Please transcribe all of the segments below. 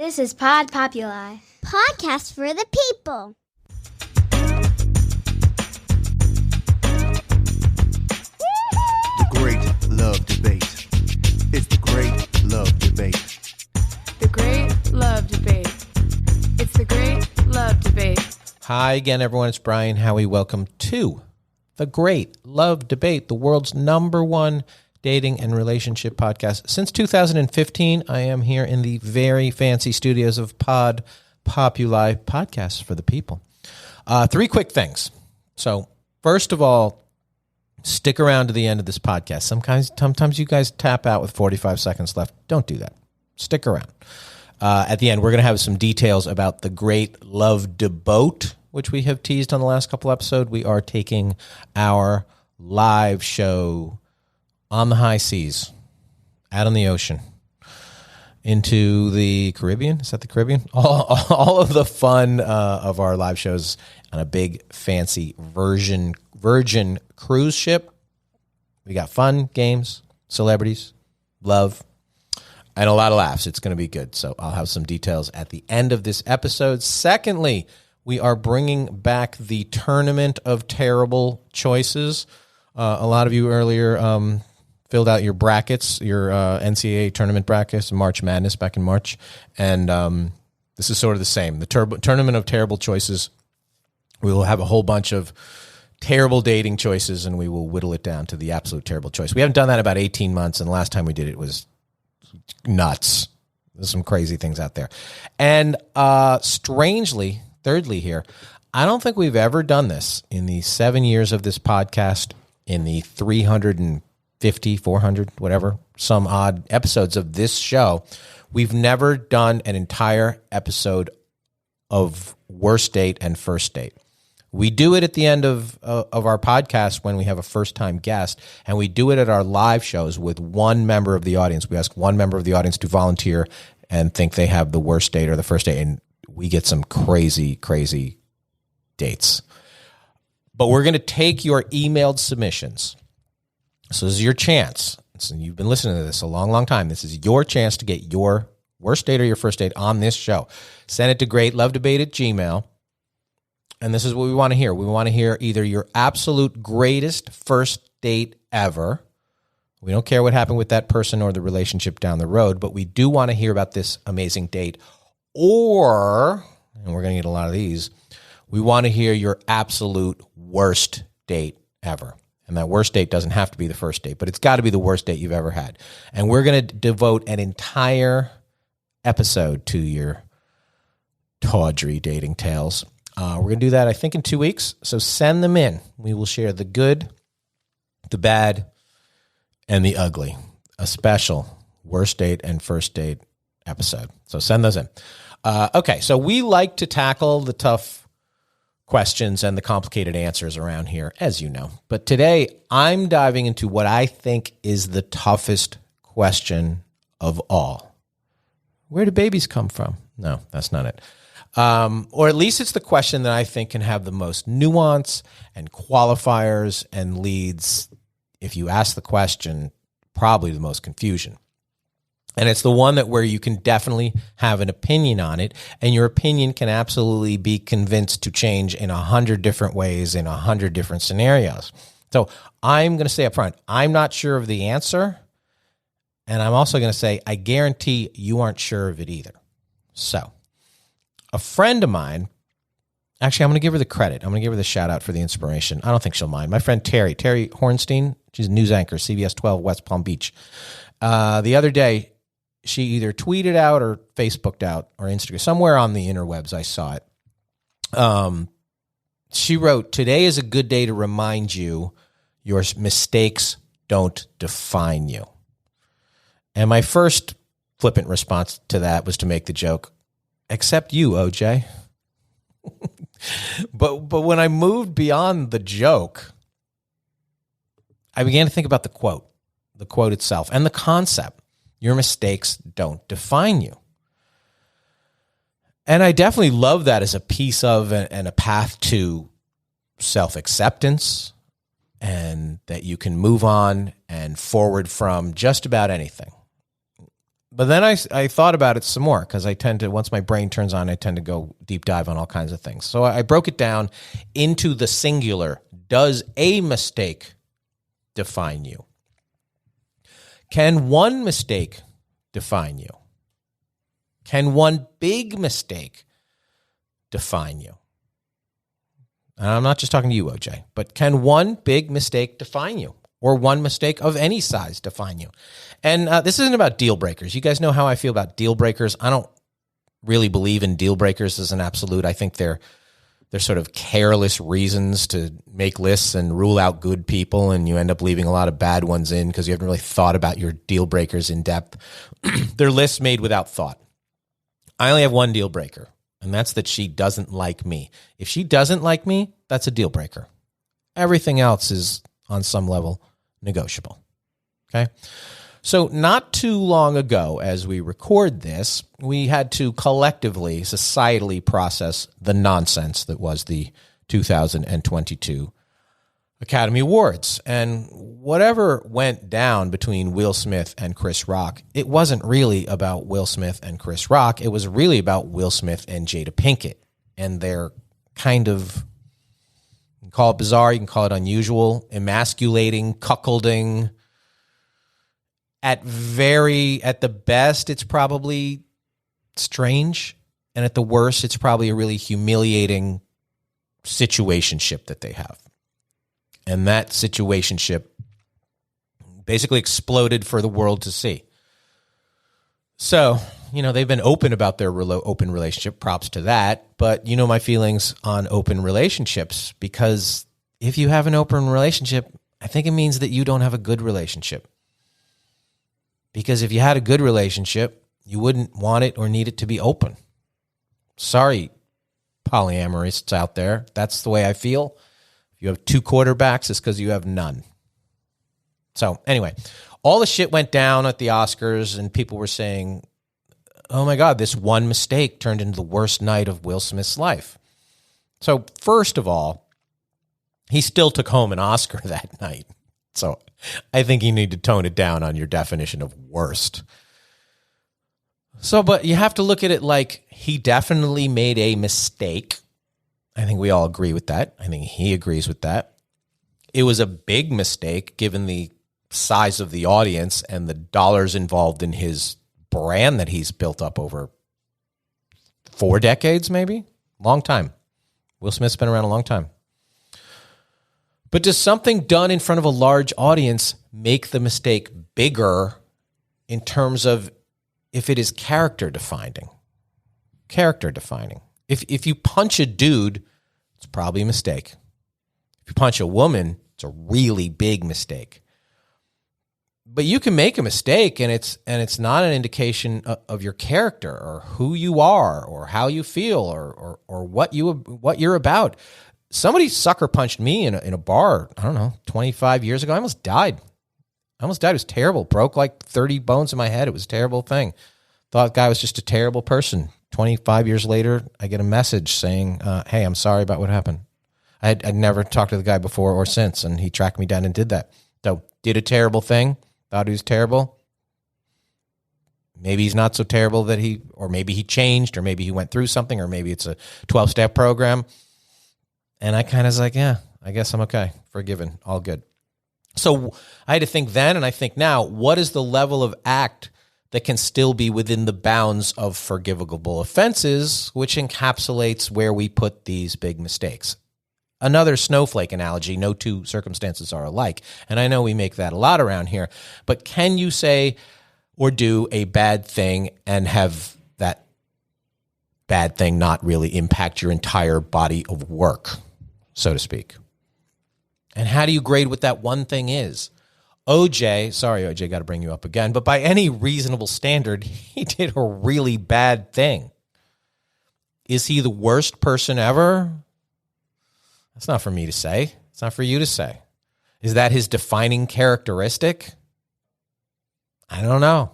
This is Pod Populi. Podcast for the people. The Great Love Debate. It's the Great Love Debate. The Great Love Debate. It's the Great Love Debate. Hi again, everyone. It's Brian Howie. Welcome to The Great Love Debate, the world's #1 dating and relationship podcast. Since 2015, I am here in the very fancy studios of Pod Populi, podcasts for the people. 3 quick things. So, first of all, stick around to the end of this podcast. Sometimes you guys tap out with 45 seconds left. Don't do that. Stick around. At the end, we're going to have some details about the Great Love Debate, which we have teased on the last couple episodes. We are taking our live show on the high seas, out on the ocean, into the Caribbean. Is that the Caribbean? All of the fun of our live shows on a big, fancy Virgin cruise ship. We got fun, games, celebrities, love, and a lot of laughs. It's going to be good. So I'll have some details at the end of this episode. Secondly, we are bringing back the Tournament of Terrible Choices. A lot of you earlier filled out your brackets, your NCAA tournament brackets, March Madness back in March. And this is sort of the same. The Tournament of Terrible Choices. We will have a whole bunch of terrible dating choices, and we will whittle it down to the absolute terrible choice. We haven't done that in about 18 months, and the last time we did it was nuts. There's some crazy things out there. And strangely, thirdly here, I don't think we've ever done this in the 7 years of this podcast, in the 350, 400, whatever, some odd episodes of this show. We've never done an entire episode of worst date and first date. We do it at the end of our podcast when we have a first-time guest, and we do it at our live shows with one member of the audience. We ask one member of the audience to volunteer and think they have the worst date or the first date, and we get some crazy, crazy dates. But we're going to take your emailed submissions. So this is your chance. So you've been listening to this a long, long time. This is your chance to get your worst date or your first date on this show. Send it to greatlovedebate@gmail.com. And this is what we want to hear. We want to hear either your absolute greatest first date ever. We don't care what happened with that person or the relationship down the road, but we do want to hear about this amazing date. Or, and we're going to get a lot of these, we want to hear your absolute worst date ever. And that worst date doesn't have to be the first date, but it's got to be the worst date you've ever had. And we're going to devote an entire episode to your tawdry dating tales. We're going to do that, I think, in 2 weeks. So send them in. We will share the good, the bad, and the ugly. A special worst date and first date episode. So send those in. Okay, so we like to tackle the tough questions and the complicated answers around here, as you know. But today, I'm diving into what I think is the toughest question of all. Where do babies come from? No, that's not it. Or at least it's the question that I think can have the most nuance and qualifiers and leads, if you ask the question, probably the most confusion. And it's the one that where you can definitely have an opinion on it, and your opinion can absolutely be convinced to change in 100 different ways in 100 different scenarios. So I'm going to say up front, I'm not sure of the answer, and I'm also going to say I guarantee you aren't sure of it either. So a friend of mine, actually, I'm going to give her the credit. I'm going to give her the shout out for the inspiration. I don't think she'll mind. My friend Terry Hornstein, she's a news anchor, CBS 12, West Palm Beach. The other day, she either tweeted out or Facebooked out or Instagram, somewhere on the interwebs, I saw it. She wrote, "Today is a good day to remind you your mistakes don't define you." And my first flippant response to that was to make the joke, "Except you, OJ." but when I moved beyond the joke, I began to think about the quote itself, and the concept. Your mistakes don't define you. And I definitely love that as a piece of and a path to self-acceptance, and that you can move on and forward from just about anything. But then I thought about it some more because I tend to, once my brain turns on, I tend to go deep dive on all kinds of things. So I broke it down into the singular. Does a mistake define you? Can one mistake define you? Can one big mistake define you? And I'm not just talking to you, OJ, but can one big mistake define you? Or one mistake of any size define you? And this isn't about deal breakers. You guys know how I feel about deal breakers. I don't really believe in deal breakers as an absolute. I think they're sort of careless reasons to make lists and rule out good people, and you end up leaving a lot of bad ones in because you haven't really thought about your deal breakers in depth. They're lists made without thought. I only have one deal breaker, and that's that she doesn't like me. If she doesn't like me, that's a deal breaker. Everything else is, on some level, negotiable. Okay? So not too long ago, as we record this, we had to collectively, societally process the nonsense that was the 2022 Academy Awards. And whatever went down between Will Smith and Chris Rock, it wasn't really about Will Smith and Chris Rock. It was really about Will Smith and Jada Pinkett and their kind of, you can call it bizarre, you can call it unusual, emasculating, cuckolding. At the best, it's probably strange. And at the worst, it's probably a really humiliating situationship that they have. And that situationship basically exploded for the world to see. So, they've been open about their open relationship. Props to that. But you know my feelings on open relationships, because if you have an open relationship, I think it means that you don't have a good relationship. Because if you had a good relationship, you wouldn't want it or need it to be open. Sorry, polyamorists out there. That's the way I feel. If you have two quarterbacks, it's because you have none. So anyway, all the shit went down at the Oscars, and people were saying, oh my God, this one mistake turned into the worst night of Will Smith's life. So first of all, he still took home an Oscar that night. So I think you need to tone it down on your definition of worst. So, but you have to look at it like he definitely made a mistake. I think we all agree with that. I think he agrees with that. It was a big mistake given the size of the audience and the dollars involved in his brand that he's built up over 4 decades, maybe? Long time. Will Smith's been around a long time. But does something done in front of a large audience make the mistake bigger in terms of if it is character defining? Character defining. If you punch a dude, it's probably a mistake. If you punch a woman, it's a really big mistake. But you can make a mistake, and it's not an indication of your character or who you are or how you feel or what you're about. Somebody sucker punched me in a bar, I don't know, 25 years ago. I almost died. It was terrible. Broke like 30 bones in my head. It was a terrible thing. Thought the guy was just a terrible person. 25 years later, I get a message saying, hey, I'm sorry about what happened. I'd never talked to the guy before or since, and he tracked me down and did that. So did a terrible thing, thought he was terrible. Maybe he's not so terrible or maybe he changed, or maybe he went through something, or maybe it's a 12-step program. And I kind of was like, yeah, I guess I'm okay. Forgiven. All good. So I had to think then, and I think now, what is the level of act that can still be within the bounds of forgivable offenses, which encapsulates where we put these big mistakes? Another snowflake analogy, no two circumstances are alike. And I know we make that a lot around here, but can you say or do a bad thing and have that bad thing not really impact your entire body of work, so to speak? And how do you grade what that one thing is? OJ, got to bring you up again, but by any reasonable standard, he did a really bad thing. Is he the worst person ever? That's not for me to say. It's not for you to say. Is that his defining characteristic? I don't know.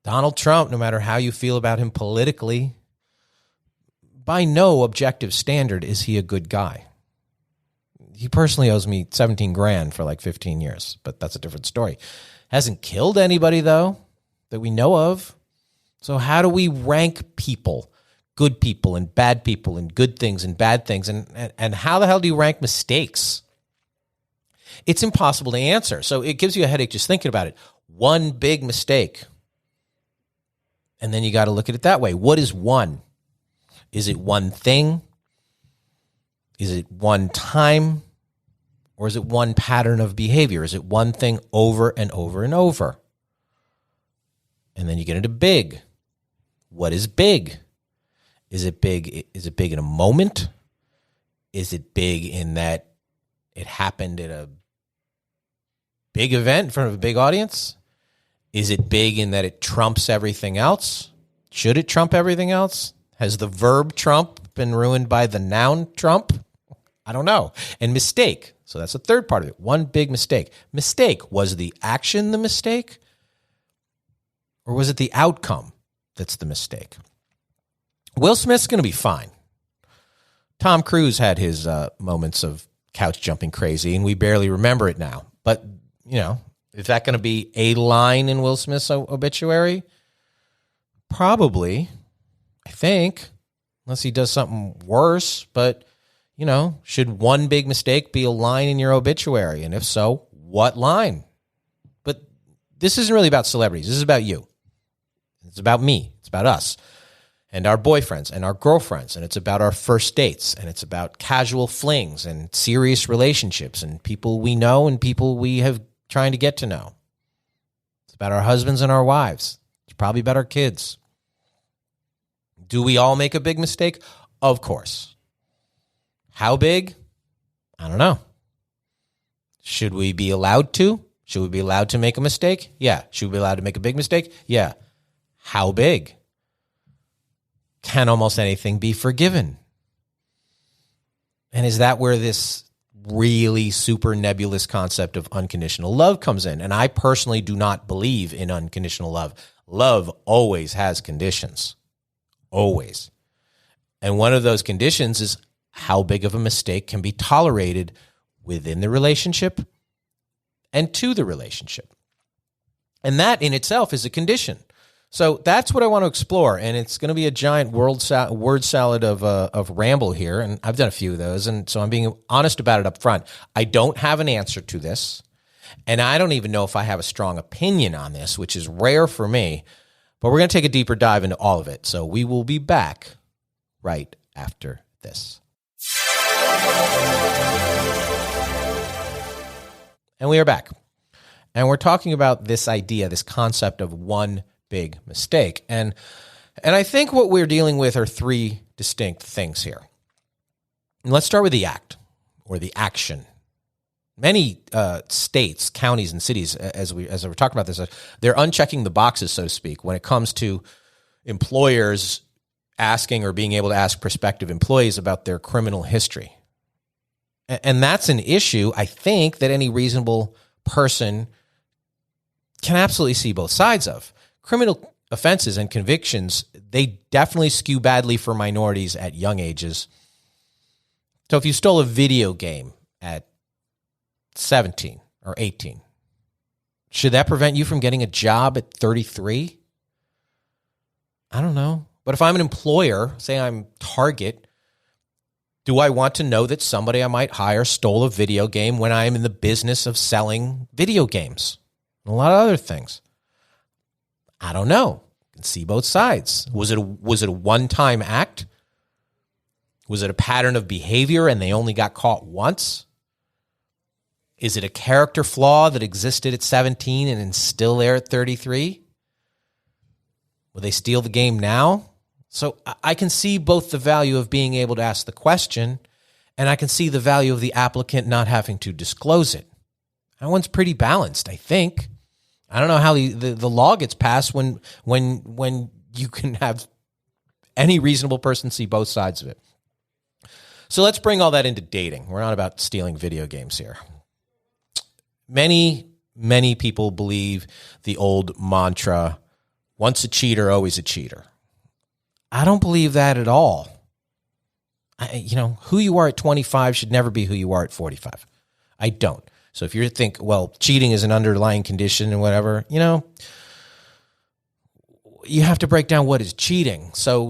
Donald Trump, no matter how you feel about him politically, by no objective standard is he a good guy. He personally owes me $17,000 for like 15 years, but that's a different story. Hasn't killed anybody, though. that we know of. So how do we rank people, good people and bad people, and good things and bad things? And how the hell do you rank mistakes? It's impossible to answer. So it gives you a headache just thinking about it. One big mistake. And then you got to look at it that way. What is one? Is it one thing? Is it one time? Or is it one pattern of behavior? Is it one thing over and over and over? And then you get into big. What is big? Is it big? Is it big in a moment? Is it big in that it happened at a big event in front of a big audience? Is it big in that it trumps everything else? Should it trump everything else? Has the verb trump been ruined by the noun trump? I don't know. And mistake. So that's the third part of it. One big mistake. Mistake. Was the action the mistake? Or was it the outcome that's the mistake? Will Smith's going to be fine. Tom Cruise had his moments of couch jumping crazy, and we barely remember it now. But, is that going to be a line in Will Smith's obituary? Probably, I think, unless he does something worse. But, should one big mistake be a line in your obituary? And if so, what line? But this isn't really about celebrities. This is about you. It's about me. It's about us and our boyfriends and our girlfriends. And it's about our first dates. And it's about casual flings and serious relationships and people we know and people we have trying to get to know. It's about our husbands and our wives. It's probably about our kids. Do we all make a big mistake? Of course. How big? I don't know. Should we be allowed to? Should we be allowed to make a mistake? Yeah. Should we be allowed to make a big mistake? Yeah. How big? Can almost anything be forgiven? And is that where this really super nebulous concept of unconditional love comes in? And I personally do not believe in unconditional love. Love always has conditions. Always. And one of those conditions is how big of a mistake can be tolerated within the relationship and to the relationship. And that in itself is a condition. So that's what I want to explore, and it's going to be a giant word salad of ramble here, and I've done a few of those, and so I'm being honest about it up front. I don't have an answer to this, and I don't even know if I have a strong opinion on this, which is rare for me, but we're going to take a deeper dive into all of it. So we will be back right after this. And we are back, and we're talking about this idea, this concept of one big mistake. And I think what we're dealing with are three distinct things here. And let's start with the act or the action. Many states, counties, and cities, as we're talking about this, they're unchecking the boxes, so to speak, when it comes to employers asking or being able to ask prospective employees about their criminal history. And that's an issue, I think, that any reasonable person can absolutely see both sides of. Criminal offenses and convictions, they definitely skew badly for minorities at young ages. So if you stole a video game at 17 or 18, should that prevent you from getting a job at 33? I don't know. But if I'm an employer, say I'm Target, do I want to know that somebody I might hire stole a video game when I'm in the business of selling video games? And a lot of other things. I don't know. You can see both sides. Was it a one-time act? Was it a pattern of behavior and they only got caught once? Is it a character flaw that existed at 17 and is still there at 33? Will they steal the game now? So I can see both the value of being able to ask the question, and I can see the value of the applicant not having to disclose it. That one's pretty balanced, I think. I don't know how the law gets passed when you can have any reasonable person see both sides of it. So let's bring all that into dating. We're not about stealing video games here. Many people believe the old mantra, once a cheater, always a cheater. I don't believe that at all. Who you are at 25 should never be who you are at 45. I don't. So if you think, well, cheating is an underlying condition and whatever, you have to break down what is cheating. So